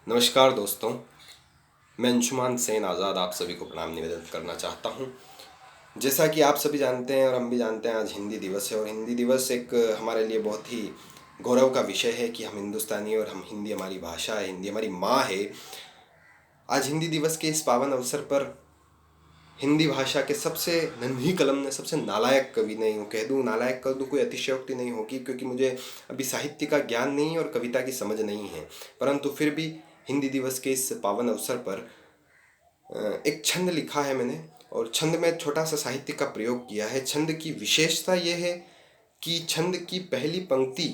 नमस्कार दोस्तों, मैं अंशुमान सेन आज़ाद आप सभी को प्रणाम निवेदन करना चाहता हूं। जैसा कि आप सभी जानते हैं और हम भी जानते हैं, आज हिंदी दिवस है और हिंदी दिवस एक हमारे लिए बहुत ही गौरव का विषय है कि हम हिंदुस्तानी और हम हिंदी हमारी भाषा है, हिंदी हमारी माँ है। आज हिंदी दिवस के इस पावन अवसर पर हिंदी भाषा के सबसे नन्ही कलम ने, सबसे नालायक कवि ने, यूँ कह दूँ नालायक कर दूँ कोई अतिशयोक्ति नहीं होगी, क्योंकि मुझे अभी साहित्य का ज्ञान नहीं और कविता की समझ नहीं है, परंतु फिर भी हिंदी दिवस के इस पावन अवसर पर एक छंद लिखा है मैंने और छंद में छोटा सा साहित्य का प्रयोग किया है। छंद की विशेषता यह है कि छंद की पहली पंक्ति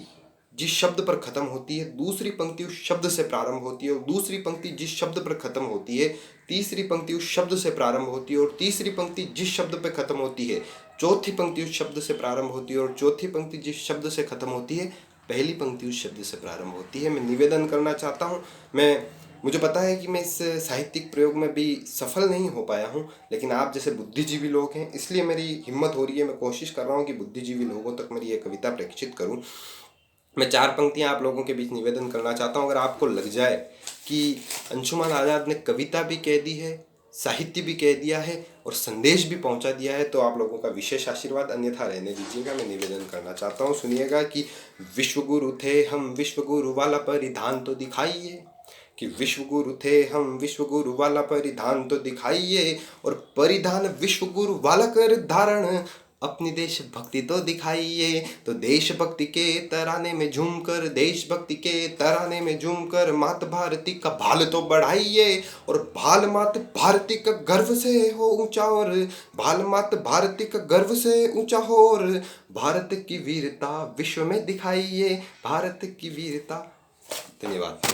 जिस शब्द पर खत्म होती है, दूसरी पंक्ति उस शब्द से प्रारंभ होती है और दूसरी पंक्ति जिस शब्द पर खत्म होती है, तीसरी पंक्ति उस शब्द से प्रारंभ होती है और तीसरी पंक्ति जिस शब्द पर खत्म होती है, चौथी पंक्ति उस शब्द से प्रारंभ होती है और चौथी पंक्ति जिस शब्द से खत्म होती है, पहली पंक्ति उस शब्द से प्रारंभ होती है। मैं निवेदन करना चाहता हूँ, मुझे पता है कि मैं इस साहित्यिक प्रयोग में भी सफल नहीं हो पाया हूँ, लेकिन आप जैसे बुद्धिजीवी लोग हैं, इसलिए मेरी हिम्मत हो रही है। मैं कोशिश कर रहा हूँ कि बुद्धिजीवी लोगों तक मेरी ये कविता प्रेषित करूँ। मैं 4 पंक्तियाँ आप लोगों के बीच निवेदन करना चाहता हूँ। अगर आपको लग जाए कि अंशुमान आज़ाद ने कविता भी कह दी है, साहित्य भी कह दिया है और संदेश भी पहुंचा दिया है, तो आप लोगों का विशेष आशीर्वाद, अन्यथा रहने दीजिएगा। मैं निवेदन करना चाहता हूँ, सुनिएगा कि विश्व गुरु थे हम, विश्व गुरु वाला परिधान तो दिखाइए, कि विश्व गुरु थे हम, विश्व गुरु वाला परिधान तो दिखाइए, और परिधान विश्व गुरु वाला कर धारण अपनी देशभक्ति तो दिखाइए। तो देशभक्ति के तराने में झूमकर, देशभक्ति के तराने में झूमकर मात भारती का भाल तो बढ़ाइए, और भाल मात भारती का गर्व से हो ऊंचा, और भाल मात भारती का गर्व से ऊंचा हो, और भारत की वीरता विश्व में दिखाइए, भारत की वीरता। धन्यवाद।